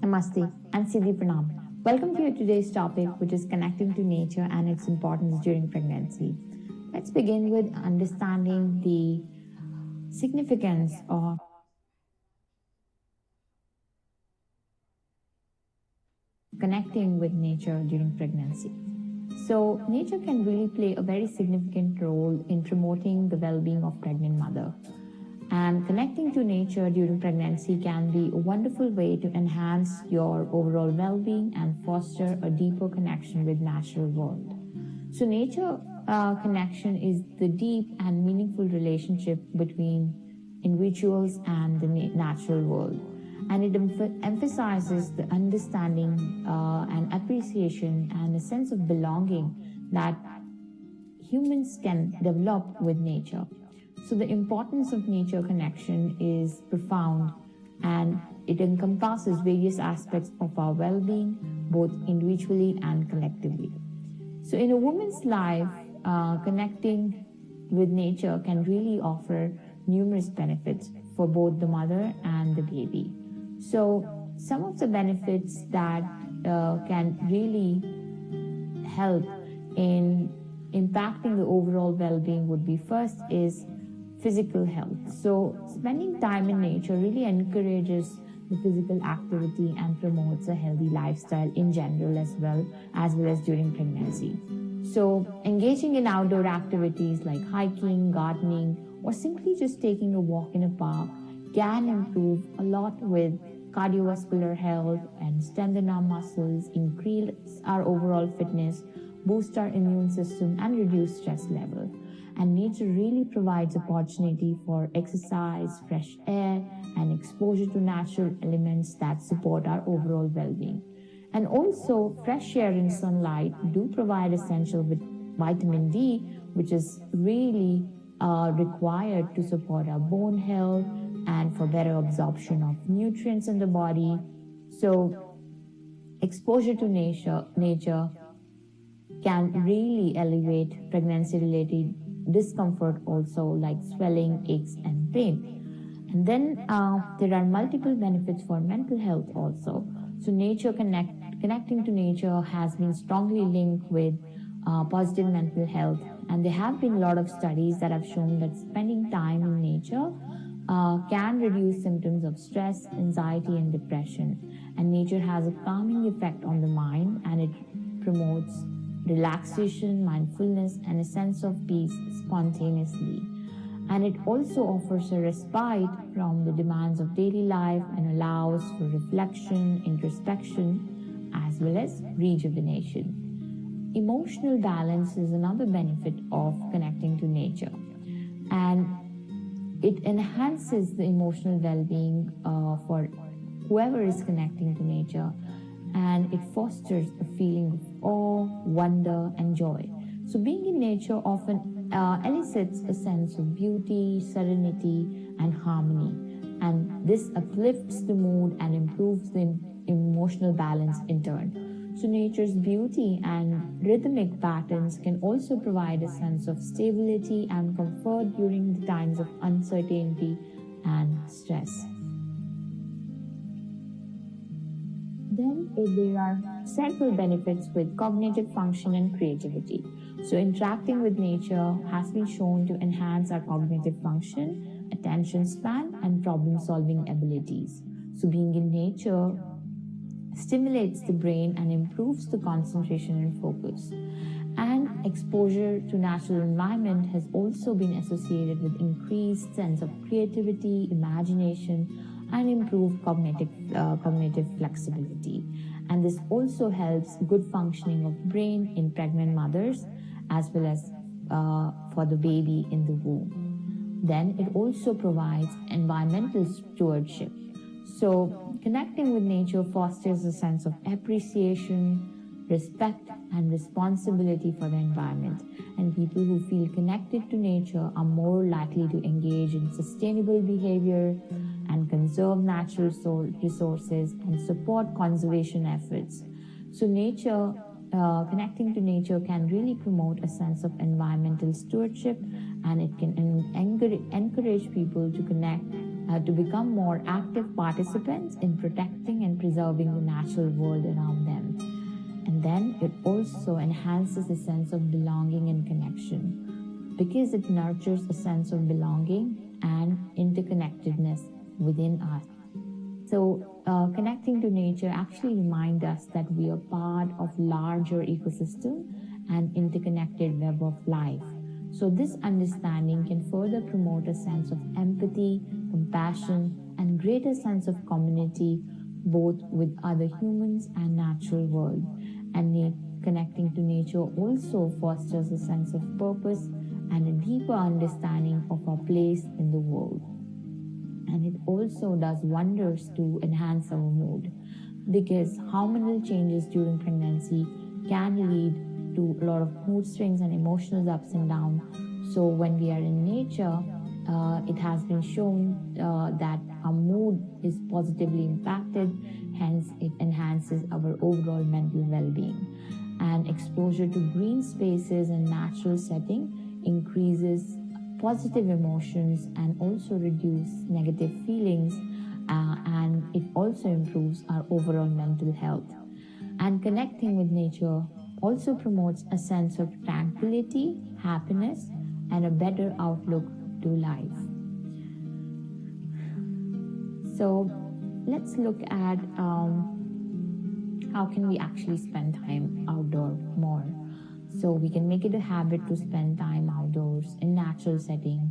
Namaste and Siddhi Pranam. Welcome to your today's topic, which is connecting to nature and its importance during pregnancy. Let's begin with understanding the significance of connecting with nature during pregnancy. So, nature can really play a very significant role in promoting the well-being of pregnant mother. And connecting to nature during pregnancy can be a wonderful way to enhance your overall well-being and foster a deeper connection with natural world. So nature connection is the deep and meaningful relationship between individuals and the natural world. And it emphasizes the understanding and appreciation and a sense of belonging that humans can develop with nature. So the importance of nature connection is profound, and it encompasses various aspects of our well-being, both individually and collectively. So in a woman's life, connecting with nature can really offer numerous benefits for both the mother and the baby. So some of the benefits that can really help in impacting the overall well-being would be, first is physical health. So spending time in nature really encourages the physical activity and promotes a healthy lifestyle in general as well as during pregnancy. So engaging in outdoor activities like hiking, gardening, or simply just taking a walk in a park can improve a lot with cardiovascular health and strengthen our muscles, increase our overall fitness, boost our immune system, and reduce stress level. And nature really provides opportunity for exercise, fresh air, and exposure to natural elements that support our overall well-being. And also, fresh air and sunlight do provide essential vitamin D, which is really required to support our bone health and for better absorption of nutrients in the body. So, exposure to nature can really elevate pregnancy-related discomfort also, like swelling, aches, and pain. And then there are multiple benefits for mental health also. So nature connecting to nature has been strongly linked with positive mental health, and there have been a lot of studies that have shown that spending time in nature can reduce symptoms of stress, anxiety, and depression. And nature has a calming effect on the mind, and it promotes relaxation, mindfulness, and a sense of peace spontaneously. And it also offers a respite from the demands of daily life and allows for reflection, introspection, as well as rejuvenation. Emotional balance is another benefit of connecting to nature, and it enhances the emotional well-being for whoever is connecting to nature, and it fosters a feeling of awe, wonder, and joy. So being in nature often elicits a sense of beauty, serenity, and harmony. And this uplifts the mood and improves the emotional balance in turn. So nature's beauty and rhythmic patterns can also provide a sense of stability and comfort during the times of uncertainty and stress. Then there are several benefits with cognitive function and creativity. So interacting with nature has been shown to enhance our cognitive function, attention span, and problem-solving abilities. So being in nature stimulates the brain and improves the concentration and focus. And exposure to natural environment has also been associated with increased sense of creativity, imagination, and improved cognitive flexibility. And this also helps good functioning of brain in pregnant mothers as well as for the baby in the womb. Then it also provides environmental stewardship. So connecting with nature fosters a sense of appreciation, respect, and responsibility for the environment. And people who feel connected to nature are more likely to engage in sustainable behavior and conserve natural resources and support conservation efforts. So connecting to nature can really promote a sense of environmental stewardship, and it can encourage people to connect to become more active participants in protecting and preserving the natural world around them. And then it also enhances a sense of belonging and connection because it nurtures a sense of belonging and interconnectedness within us. So connecting to nature actually reminds us that we are part of larger ecosystem and interconnected web of life. So this understanding can further promote a sense of empathy, compassion, and greater sense of community both with other humans and natural world. And connecting to nature also fosters a sense of purpose and a deeper understanding of our place in the world. And it also does wonders to enhance our mood because hormonal changes during pregnancy can lead to a lot of mood swings and emotional ups and downs. So when we are in nature, it has been shown that our mood is positively impacted, hence it enhances our overall mental well-being. And exposure to green spaces and natural setting increases positive emotions and also reduce negative feelings, and it also improves our overall mental health. And connecting with nature also promotes a sense of tranquility, happiness, and a better outlook to life. So let's look at how can we actually spend time outdoor more. So we can make it a habit to spend time outdoors in natural setting,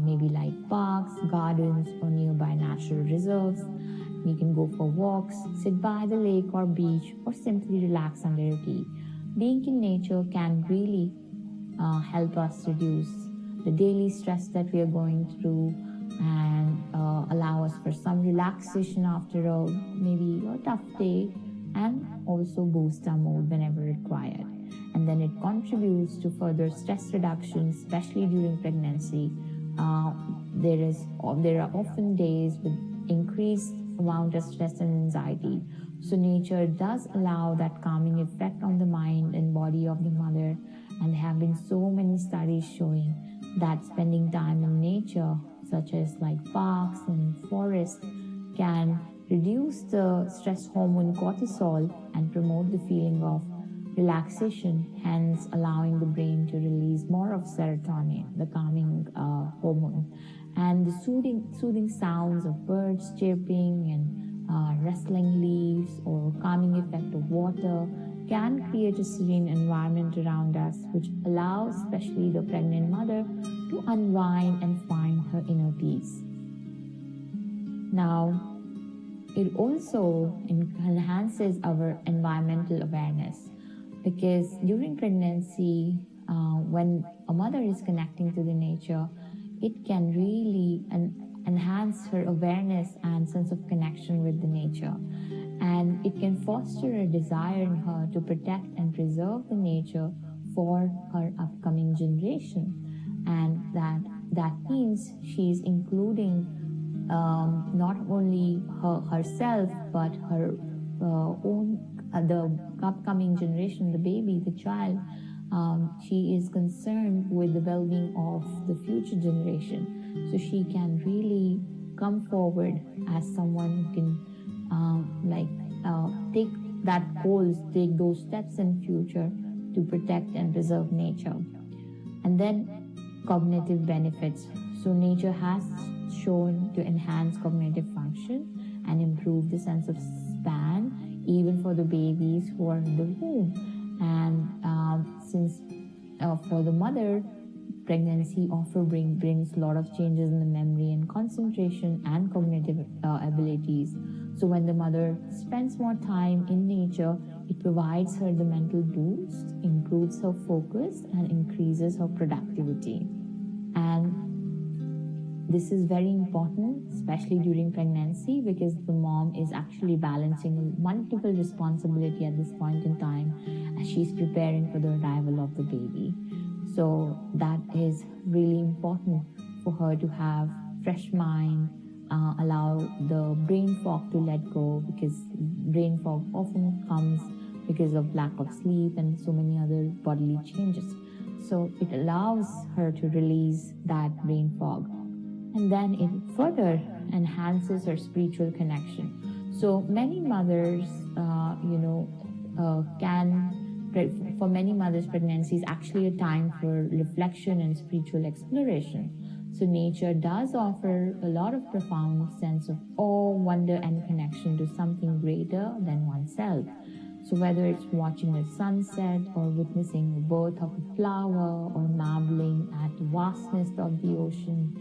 maybe like parks, gardens, or nearby natural reserves. We can go for walks, sit by the lake or beach, or simply relax under a tree. Being in nature can really help us reduce the daily stress that we are going through and allow us for some relaxation after maybe a tough day, and also boost our mood whenever required. And then it contributes to further stress reduction, especially during pregnancy. There are often days with increased amount of stress and anxiety. So nature does allow that calming effect on the mind and body of the mother. And there have been so many studies showing that spending time in nature, such as like parks and forests, can reduce the stress hormone cortisol and promote the feeling of relaxation, hence allowing the brain to release more of serotonin, the calming hormone. And the soothing sounds of birds chirping and rustling leaves or calming effect of water can create a serene environment around us, which allows especially the pregnant mother to unwind and find her inner peace. Now, it also enhances our environmental awareness because during pregnancy, when a mother is connecting to the nature, it can really enhance her awareness and sense of connection with the nature. And it can foster a desire in her to protect and preserve the nature for her upcoming generation. And that means she's including not only herself, but her the upcoming generation, the baby, the child. She is concerned with the well-being of the future generation. So she can really come forward as someone who can take that goals, take those steps in future to protect and preserve nature. And then cognitive benefits. So nature has shown to enhance cognitive function and improve the sense of span, even for the babies who are in the womb. And since for the mother, pregnancy often brings a lot of changes in the memory and concentration and cognitive abilities. So when the mother spends more time in nature, it provides her the mental boost, improves her focus, and increases her productivity. And this is very important, especially during pregnancy, because the mom is actually balancing multiple responsibility at this point in time as she's preparing for the arrival of the baby. So that is really important for her to have fresh mind, allow the brain fog to let go, because brain fog often comes because of lack of sleep and so many other bodily changes. So it allows her to release that brain fog. and then it further enhances her spiritual connection. So many mothers, for many mothers, pregnancy is actually a time for reflection and spiritual exploration. So nature does offer a lot of profound sense of awe, wonder, and connection to something greater than oneself. So whether it's watching a sunset or witnessing the birth of a flower or marveling at the vastness of the ocean,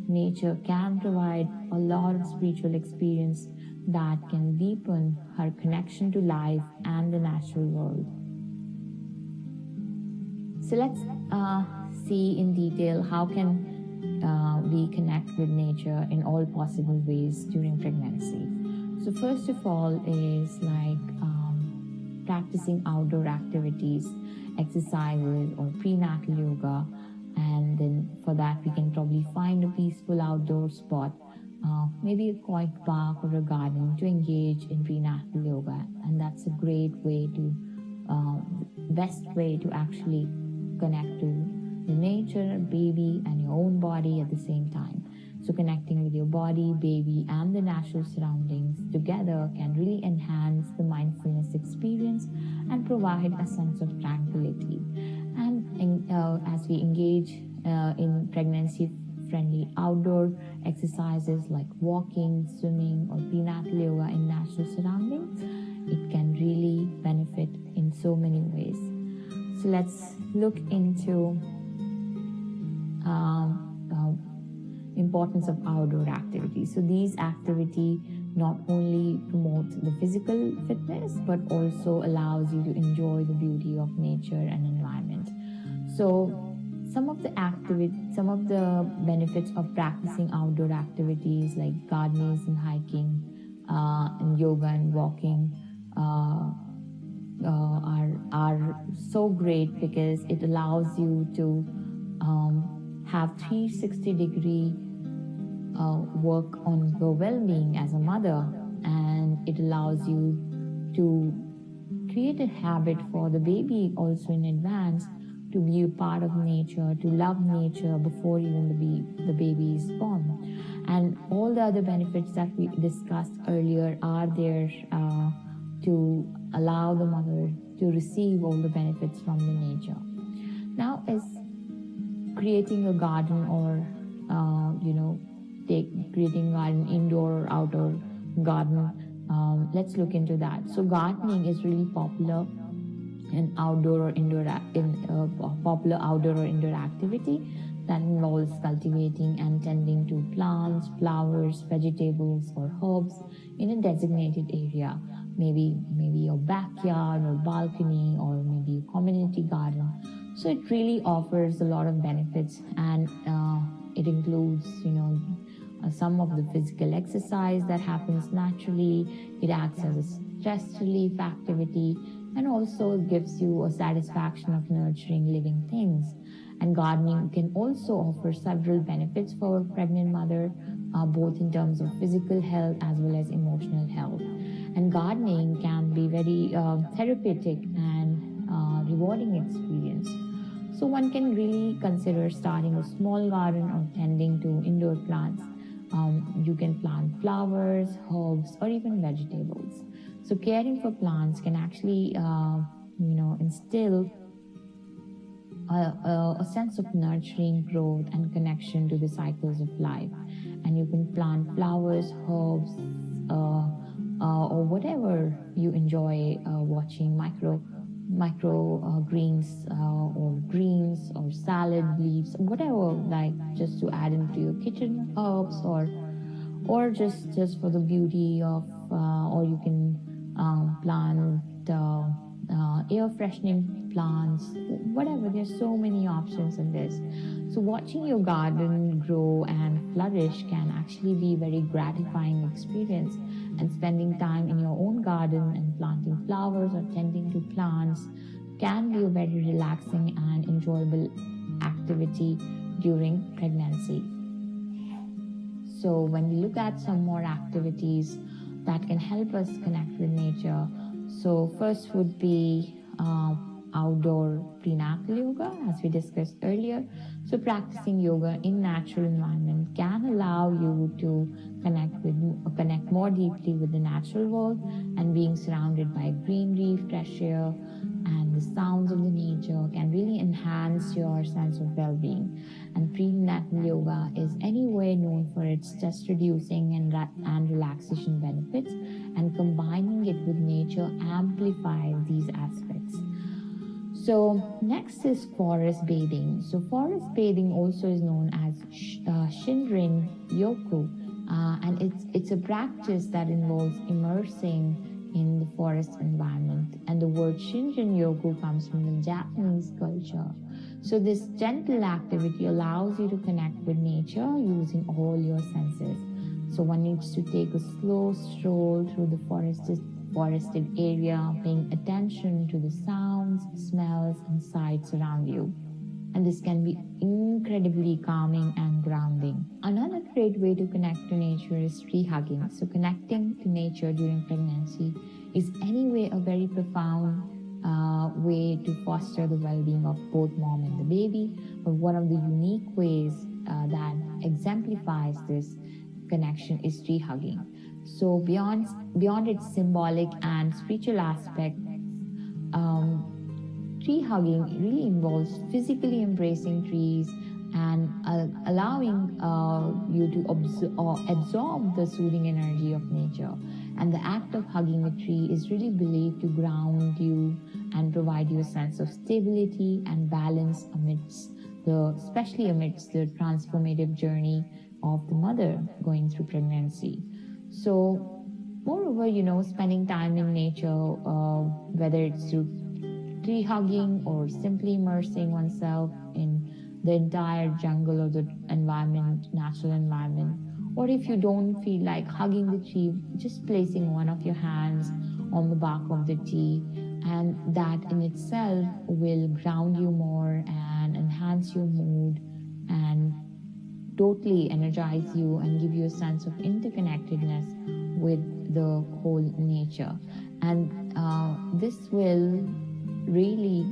nature can provide a lot of spiritual experience that can deepen her connection to life and the natural world. So let's see in detail how can we connect with nature in all possible ways during pregnancy. So first of all is like practicing outdoor activities, exercises, or prenatal yoga. And then for that, we can probably find a peaceful outdoor spot, maybe a quiet park or a garden to engage in prenatal yoga. And that's a great way to, best way to actually connect to the nature, baby, and your own body at the same time. So connecting with your body, baby, and the natural surroundings together can really enhance the mindfulness experience and provide a sense of tranquility. And as we engage in pregnancy-friendly outdoor exercises like walking, swimming, or prenatal yoga in natural surroundings, it can really benefit in so many ways. So let's look into importance of outdoor activities. So these activities not only promote the physical fitness, but also allows you to enjoy the beauty of nature and environment. So some of the benefits of practicing outdoor activities like gardening and hiking, and yoga and walking are so great because it allows you to have 360-degree work on your well-being as a mother, and it allows you to create a habit for the baby also in advance to be a part of nature, to love nature before even the baby is born. And all the other benefits that we discussed earlier are there to allow the mother to receive all the benefits from the nature. Now, as creating a garden or creating garden, indoor or outdoor garden, let's look into that. So gardening is really popular in outdoor or indoor popular outdoor or indoor activity that involves cultivating and tending to plants, flowers, vegetables, or herbs in a designated area, maybe your backyard or balcony, or maybe a community garden. So it really offers a lot of benefits, and it includes some of the physical exercise that happens naturally. It acts as a stress relief activity, and also gives you a satisfaction of nurturing living things. And gardening can also offer several benefits for a pregnant mother, both in terms of physical health as well as emotional health. And gardening can be very therapeutic and rewarding experience. So one can really consider starting a small garden or tending to indoor plants. You can plant flowers, herbs, or even vegetables. So caring for plants can actually, instill a sense of nurturing growth and connection to the cycles of life. And you can plant flowers, herbs, or whatever you enjoy watching, micro greens or greens or salad leaves, whatever, like just to add into your kitchen herbs, or just for the beauty of, or you can plant air freshening plants, whatever. There's so many options in this. So watching your garden grow and flourish can actually be a very gratifying experience, and spending time in your own garden and planting flowers or tending to plants can be a very relaxing and enjoyable activity during pregnancy. So when we look at some more activities that can help us connect with nature, so first would be outdoor prenatal yoga, as we discussed earlier. So practicing yoga in natural environment can allow you to connect more deeply with the natural world, and being surrounded by greenery, fresh air, and the sounds of the nature can really enhance your sense of well-being. And prenatal yoga is anyway known for its stress reducing and relaxation benefits, and combining it with nature amplifies these aspects. So next is forest bathing. So forest bathing also is known as Shinrin Yoku, and it's a practice that involves immersing in the forest environment. And the word Shinrin Yoku comes from the Japanese culture. So this gentle activity allows you to connect with nature using all your senses. So one needs to take a slow stroll through the forested area, paying attention to the sounds, smells, and sights around you. And this can be incredibly calming and grounding. Another great way to connect to nature is tree hugging. So connecting to nature during pregnancy is anyway a very profound way to foster the well-being of both mom and the baby. But one of the unique ways that exemplifies this connection is tree hugging. So beyond its symbolic and spiritual aspect, tree hugging really involves physically embracing trees and allowing you to absorb the soothing energy of nature. And the act of hugging a tree is really believed to ground you and provide you a sense of stability and balance especially amidst the transformative journey of the mother going through pregnancy. So moreover, spending time in nature, whether it's through tree hugging or simply immersing oneself in the entire jungle or the natural environment, or if you don't feel like hugging the tree, just placing one of your hands on the bark of the tree, and that in itself will ground you more and enhance your mood and totally energize you and give you a sense of interconnectedness with the whole nature. And this will really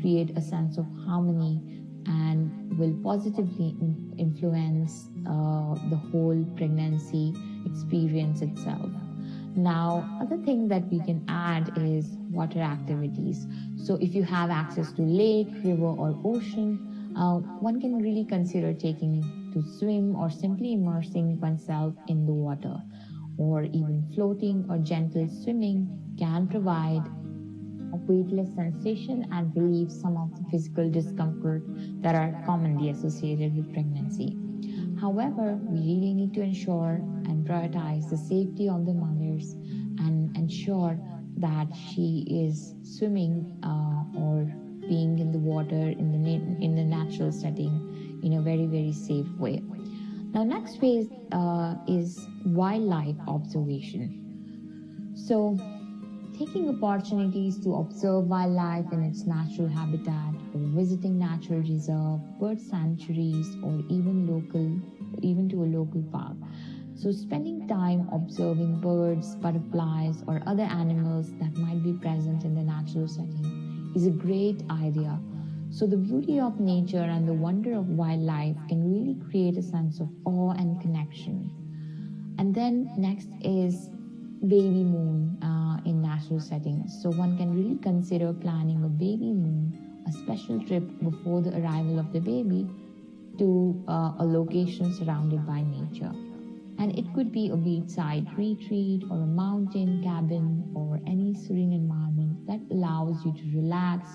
create a sense of harmony and will positively influence the whole pregnancy experience itself. Now, other thing that we can add is water activities. So if you have access to lake, river, or ocean, one can really consider taking to swim or simply immersing oneself in the water, or even floating or gentle swimming can provide a weightless sensation and relieve some of the physical discomfort that are commonly associated with pregnancy. However, we really need to ensure and prioritize the safety of the mothers and ensure that she is swimming or being in the water in the natural setting in a very, very safe way. Now, next phase is wildlife observation. So, taking opportunities to observe wildlife in its natural habitat, or visiting natural reserve, bird sanctuaries, or even to a local park. So spending time observing birds, butterflies, or other animals that might be present in the natural setting is a great idea. So the beauty of nature and the wonder of wildlife can really create a sense of awe and connection. And then next is baby moon in natural settings. So one can really consider planning a baby moon, a special trip before the arrival of the baby to a location surrounded by nature. And it could be a beachside retreat or a mountain cabin or any serene environment that allows you to relax,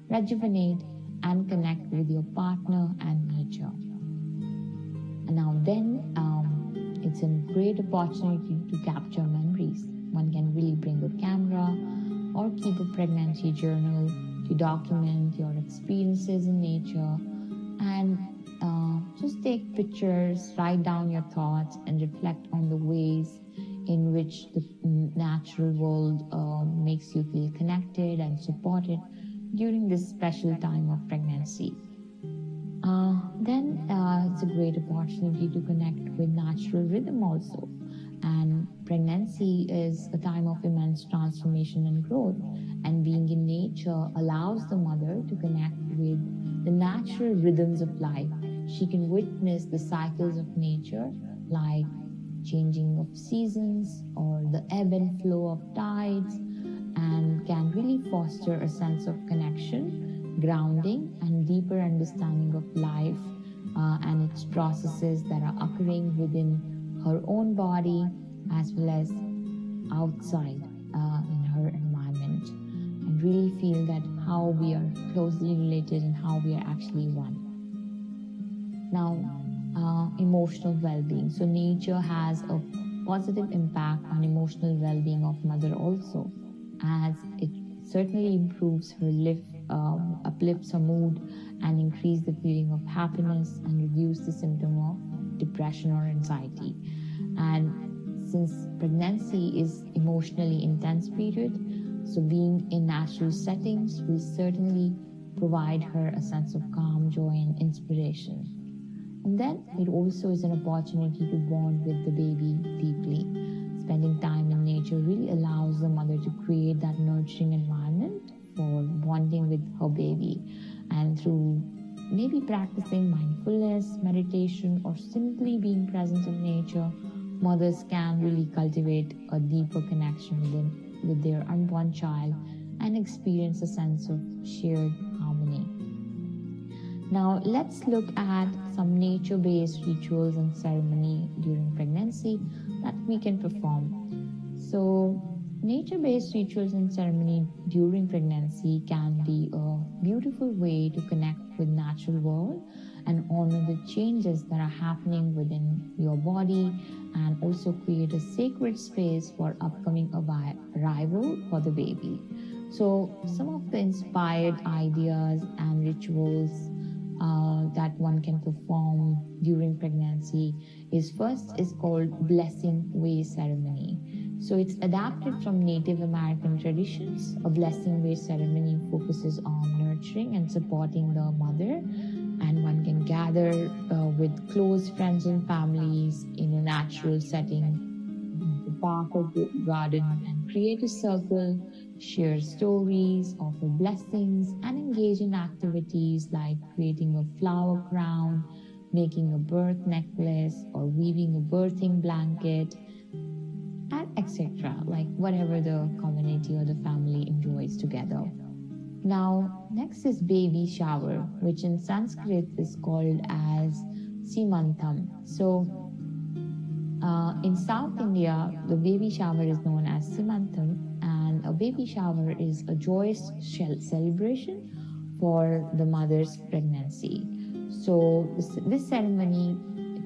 rejuvenate, and connect with your partner and nature. And now then, it's a great opportunity to capture memories. One can really bring a camera or keep a pregnancy journal to document your experiences in nature, and just take pictures, write down your thoughts, and reflect on the ways in which the natural world makes you feel connected and supported during this special time of pregnancy. Then it's a great opportunity to connect with natural rhythm also. And pregnancy is a time of immense transformation and growth. And being in nature allows the mother to connect with the natural rhythms of life. She can witness the cycles of nature, like changing of seasons or the ebb and flow of tides, and can really foster a sense of connection, grounding, and deeper understanding of life and its processes that are occurring within her own body as well as outside in her environment, and really feel that how we are closely related and how we are actually one. Now, emotional well-being. So nature has a positive impact on emotional well-being of mother also, as it certainly improves her uplifts her mood and increase the feeling of happiness and reduce the symptom of depression or anxiety. And since pregnancy is emotionally intense period, so being in natural settings will certainly provide her a sense of calm, joy, and inspiration. And then it also is an opportunity to bond with the baby deeply. Spending time in nature really allows the mother to create that nurturing environment for bonding with her baby. And through maybe practicing mindfulness, meditation, or simply being present in nature, mothers can really cultivate a deeper connection with their unborn child and experience a sense of shared harmony. Now, let's look at some nature-based rituals and ceremony during pregnancy that we can perform. So, nature-based rituals and ceremony during pregnancy can be a beautiful way to connect with natural world and honor the changes that are happening within your body, and also create a sacred space for upcoming arrival for the baby. So, some of the inspired ideas and rituals that one can perform during pregnancy is called blessing way ceremony. So it's adapted from Native American traditions. A blessing way ceremony focuses on nurturing and supporting the mother, and one can gather with close friends and families in a natural setting, the park or garden, and create a circle, share stories, offer blessings, and engage in activities like creating a flower crown, making a birth necklace, or weaving a birthing blanket, and etc. Like whatever the community or the family enjoys together. Now, next is baby shower, which in Sanskrit is called as Simantam. So, in South India, the baby shower is known as Simantam, and a baby shower is a joyous celebration for the mother's pregnancy. So, this ceremony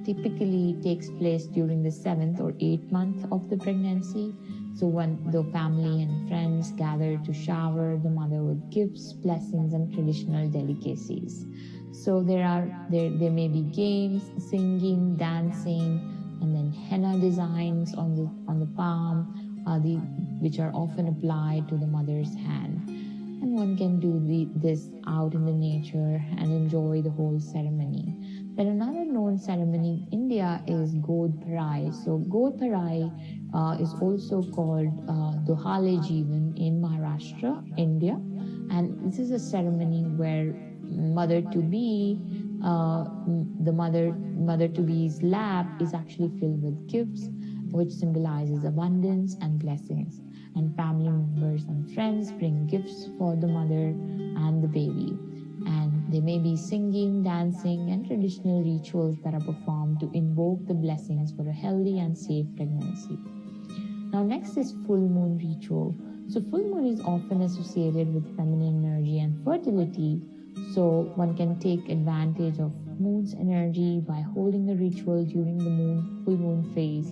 typically takes place during the 7th or 8th month of the pregnancy. So when the family and friends gather to shower the mother with gifts, blessings, and traditional delicacies. So there may be games, singing, dancing, and then henna designs on the palm, which are often applied to the mother's hand. And one can do this out in the nature and enjoy the whole ceremony. Then another known ceremony in India is God Parai. So God Parai is also called Dohale Jeevan in Maharashtra, India. And this is a ceremony where mother-to-be, the mother-to-be's lap is actually filled with gifts, which symbolizes abundance and blessings. And family members and friends bring gifts for the mother and the baby. And they may be singing, dancing, and traditional rituals that are performed to invoke the blessings for a healthy and safe pregnancy. Now, next is full moon ritual. So, full moon is often associated with feminine energy and fertility. So, one can take advantage of moon's energy by holding the ritual during the full moon phase,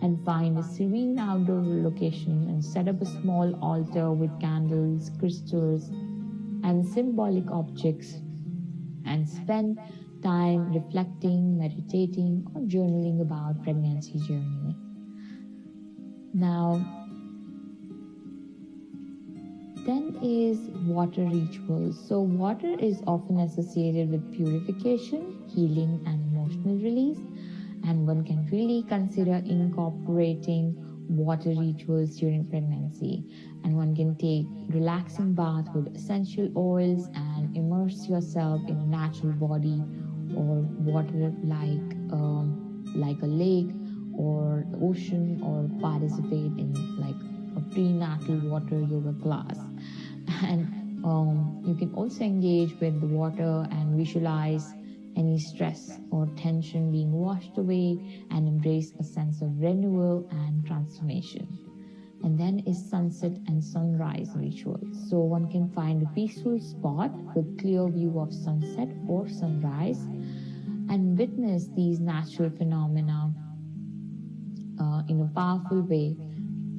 and find a serene outdoor location and set up a small altar with candles, crystals, and symbolic objects, and spend time reflecting, meditating, or journaling about pregnancy journey. Now, then is water rituals. So water is often associated with purification, healing, and emotional release. And one can really consider incorporating water rituals during pregnancy. And one can take relaxing bath with essential oils and immerse yourself in a natural body or water like a lake or the ocean, or participate in like a prenatal water yoga class. And you can also engage with the water and visualize any stress or tension being washed away and embrace a sense of renewal and transformation. And then is sunset and sunrise rituals. So one can find a peaceful spot with clear view of sunset or sunrise and witness these natural phenomena in a powerful way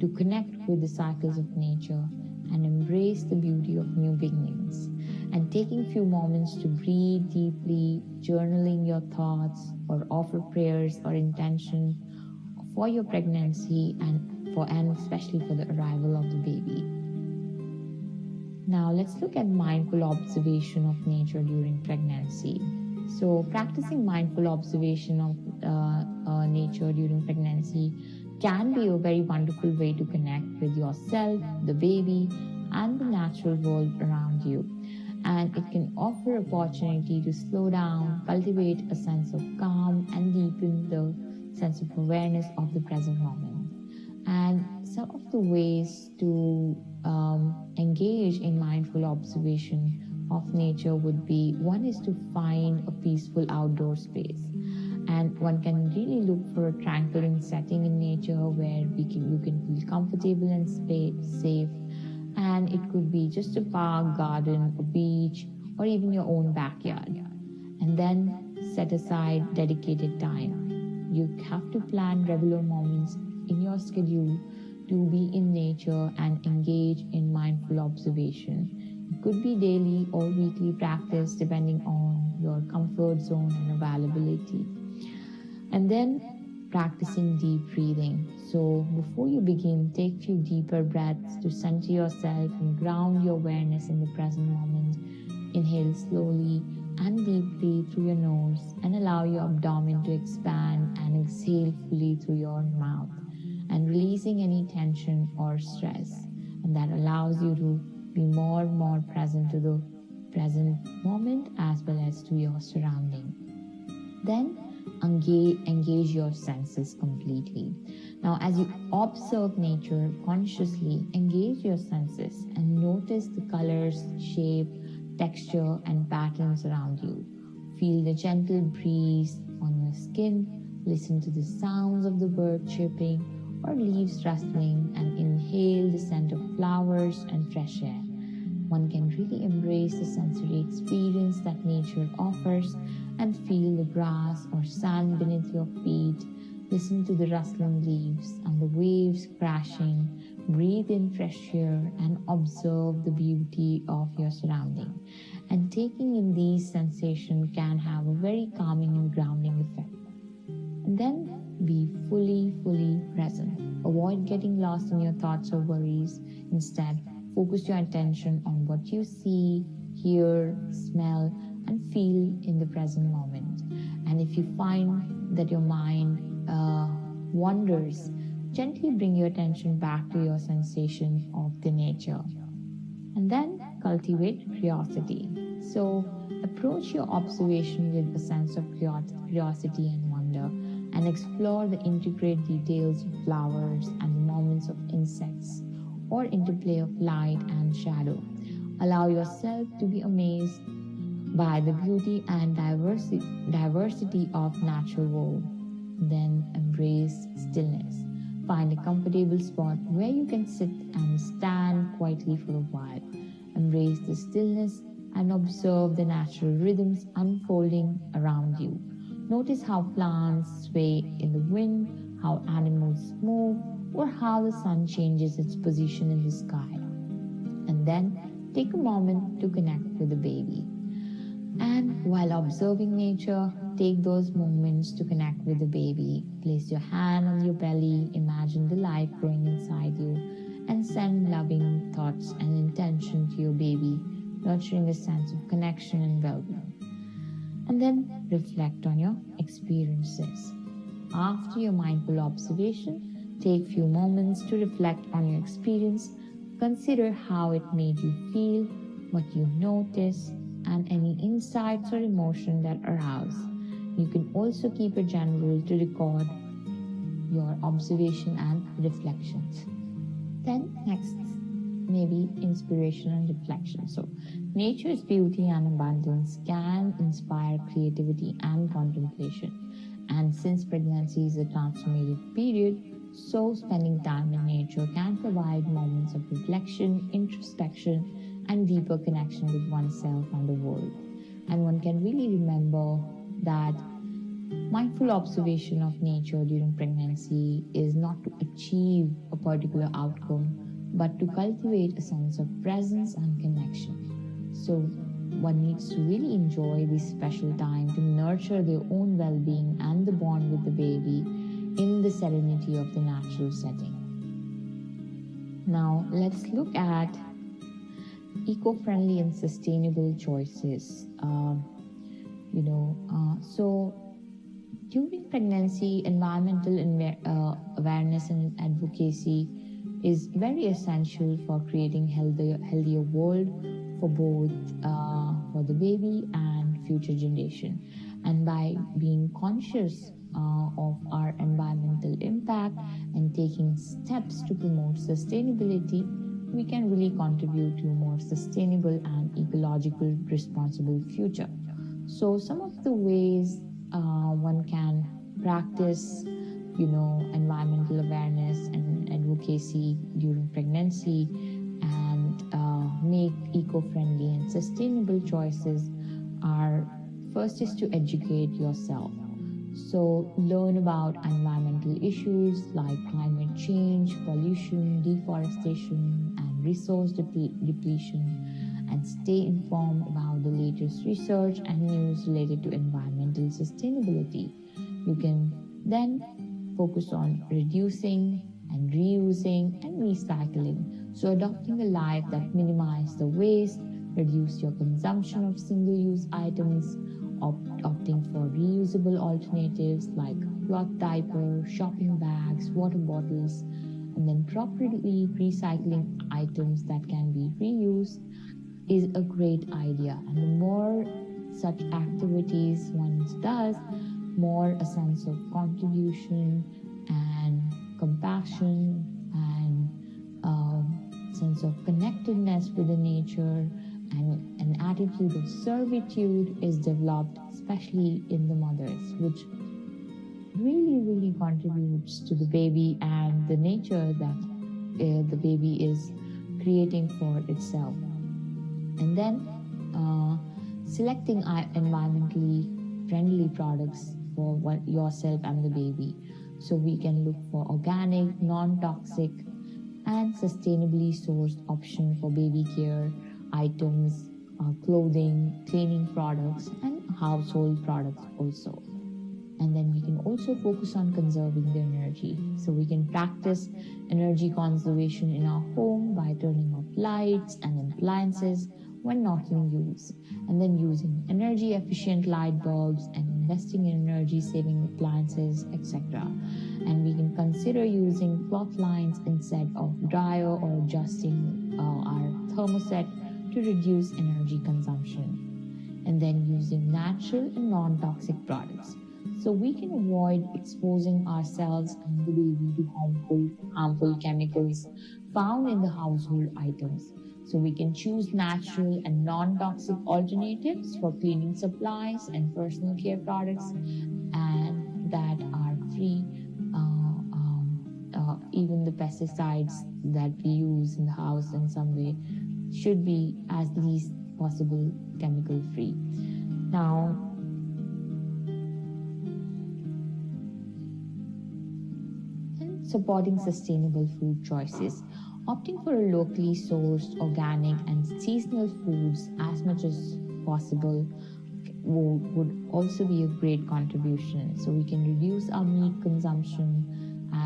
to connect with the cycles of nature and embrace the beauty of new beginnings. And taking few moments to breathe deeply, journaling your thoughts, or offer prayers or intention for your pregnancy and especially for the arrival of the baby. Now let's look at mindful observation of nature during pregnancy. So practicing mindful observation of nature during pregnancy can be a very wonderful way to connect with yourself, the baby, and the natural world around you. And it can offer opportunity to slow down, cultivate a sense of calm, and deepen the sense of awareness of the present moment. And some of the ways to engage in mindful observation of nature would be, one is to find a peaceful outdoor space. And one can really look for a tranquil setting in nature where you can feel comfortable and safe. And it could be just a park, garden, a beach, or even your own backyard. And then set aside dedicated time. You have to plan regular moments in your schedule to be in nature and engage in mindful observation. It could be daily or weekly practice depending on your comfort zone and availability. And then practicing deep breathing. So before you begin, take few deeper breaths to center yourself and ground your awareness in the present moment. Inhale slowly and deeply through your nose and allow your abdomen to expand, and exhale fully through your mouth and releasing any tension or stress. And that allows you to be more and more present to the present moment as well as to your surrounding. Then engage your senses completely. Now, as you observe nature consciously, engage your senses and notice the colors, shape, texture, and patterns around you. Feel the gentle breeze on your skin, listen to the sounds of the bird chirping or leaves rustling, and inhale the scent of flowers and fresh air. One can really embrace the sensory experience that nature offers and feel the grass or sand beneath your feet. Listen to the rustling leaves and the waves crashing. Breathe in fresh air and observe the beauty of your surrounding. And taking in these sensations can have a very calming and grounding effect. And then be fully present. Avoid getting lost in your thoughts or worries. Instead, focus your attention on what you see, hear, smell, and feel in the present moment. And if you find that your mind wanders, gently bring your attention back to your sensation of the nature. And then cultivate curiosity. So approach your observation with a sense of curiosity and wonder, and explore the intricate details of flowers and the moments of insects or interplay of light and shadow. Allow yourself to be amazed by the beauty and diversity of natural world. Then embrace stillness. Find a comfortable spot where you can sit and stand quietly for a while. Embrace the stillness and observe the natural rhythms unfolding around you. Notice how plants sway in the wind, how animals move, or how the sun changes its position in the sky. And then take a moment to connect with the baby. And while observing nature, take those moments to connect with the baby. Place your hand on your belly, imagine the life growing inside you, and send loving thoughts and intention to your baby, nurturing a sense of connection and well-being. And then reflect on your experiences. after your mindful observation, take few moments to reflect on your experience. Consider how it made you feel, what you noticed, and any insights or emotion that arouse. You can also keep a journal to record your observation and reflections. Then next, maybe inspiration and reflection. So nature's beauty and abundance can inspire creativity and contemplation. And since pregnancy is a transformative period, so spending time in nature can provide moments of reflection, introspection, and deeper connection with oneself and the world. And one can really remember that mindful observation of nature during pregnancy is not to achieve a particular outcome, but to cultivate a sense of presence and connection. So one needs to really enjoy this special time to nurture their own well-being and the bond with the baby in the serenity of the natural setting. Now let's look at eco-friendly and sustainable choices. So during pregnancy, environmental awareness and advocacy is very essential for creating healthier world for both for the baby and future generation. And by being conscious of our environmental impact and taking steps to promote sustainability, we can really contribute to a more sustainable and ecological responsible future. So some of the ways one can practice, environmental awareness and advocacy during pregnancy and make eco-friendly and sustainable choices are, first is to educate yourself. So learn about environmental issues like climate change, pollution, deforestation, and resource depletion, and stay informed about the latest research and news related to environmental sustainability. You can then focus on reducing and reusing and recycling. So adopting a life that minimizes the waste, reduce your consumption of single-use items, opting for reusable alternatives like cloth diapers, shopping bags, water bottles, and then properly recycling items that can be reused is a great idea. And the more such activities one does, more a sense of contribution and compassion and sense of connectedness with the nature and an attitude of servitude is developed, especially in the mothers, which really contributes to the baby and the nature that the baby is creating for itself. And then selecting environmentally friendly products for yourself and the baby. So we can look for organic, non-toxic, and sustainably sourced options for baby care items, clothing, cleaning products, and household products also. And then we can also focus on conserving the energy. So we can practice energy conservation in our home by turning off lights and appliances when not in use, and then using energy efficient light bulbs and investing in energy saving appliances, etc. And we can consider using cloth lines instead of dryer or adjusting our thermostat to reduce energy consumption, and then using natural and non-toxic products. So we can avoid exposing ourselves and the baby to harmful chemicals found in the household items. So we can choose natural and non-toxic alternatives for cleaning supplies and personal care products, and that are free. Even the pesticides that we use in the house in some way should be as least possible chemical free. Now, supporting sustainable food choices. Opting for locally sourced, organic, and seasonal foods as much as possible would also be a great contribution. So we can reduce our meat consumption,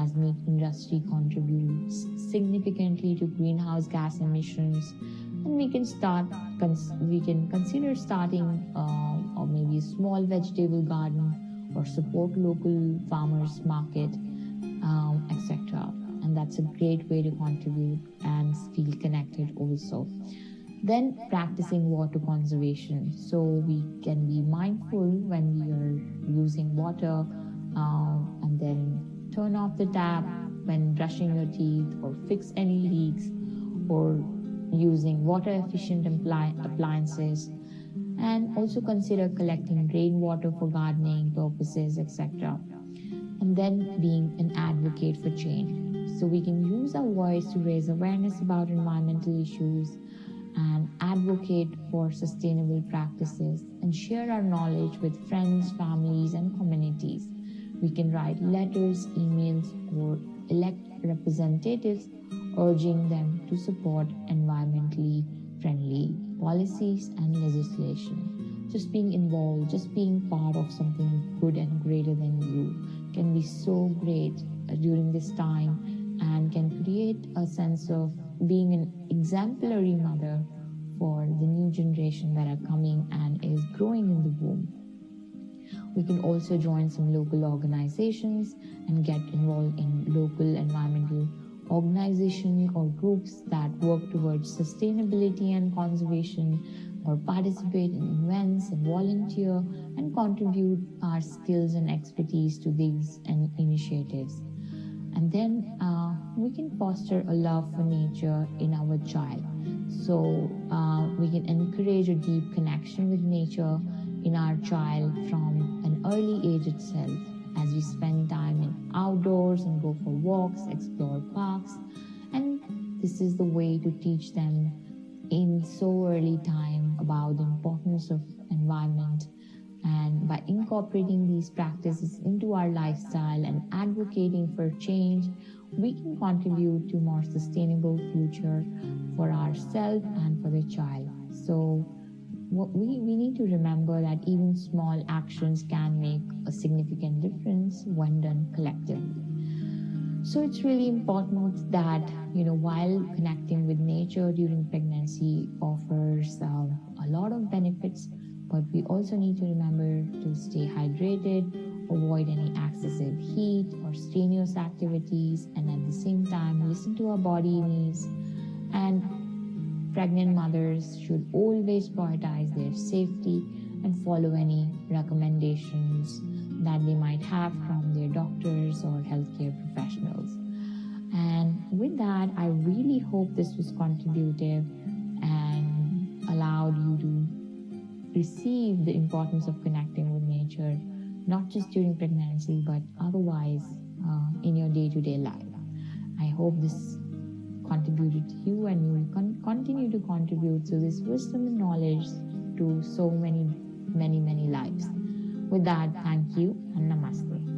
as meat industry contributes significantly to greenhouse gas emissions, and we can consider starting or maybe a small vegetable garden or support local farmers market, etc. And that's a great way to contribute and feel connected also. Then practicing water conservation. So we can be mindful when we are using water, and then turn off the tap when brushing your teeth, or fix any leaks, or using water efficient appliances, and also consider collecting rainwater for gardening purposes, etc. And then being an advocate for change. So we can use our voice to raise awareness about environmental issues and advocate for sustainable practices and share our knowledge with friends, families, and communities. We can write letters, emails, or elect representatives urging them to support environmentally friendly policies and legislation. Just being involved, just being part of something good and greater than you can be so great during this time, and can create a sense of being an exemplary mother for the new generation that are coming and is growing in the womb. We can also join some local organizations and get involved in local environmental organizations or groups that work towards sustainability and conservation, or participate in events and volunteer and contribute our skills and expertise to these initiatives. And then we can foster a love for nature in our child. So we can encourage a deep connection with nature in our child from an early age itself, as we spend time in outdoors and go for walks, explore parks. And this is the way to teach them in so early time about the importance of environment. And by incorporating these practices into our lifestyle and advocating for change, we can contribute to a more sustainable future for ourselves and for the child. So we need to remember that even small actions can make a significant difference when done collectively. So it's really important that, while connecting with nature during pregnancy offers a lot of benefits, but we also need to remember to stay hydrated, avoid any excessive heat or strenuous activities, and at the same time listen to our body needs. And pregnant mothers should always prioritize their safety and follow any recommendations that they might have from their doctors or healthcare professionals. And with that, I really hope this was contributive and allowed you to receive the importance of connecting with nature, not just during pregnancy, but otherwise in your day-to-day life. I hope this contributed to you, and you will continue to contribute to this wisdom and knowledge to so many lives. With that, thank you and namaste.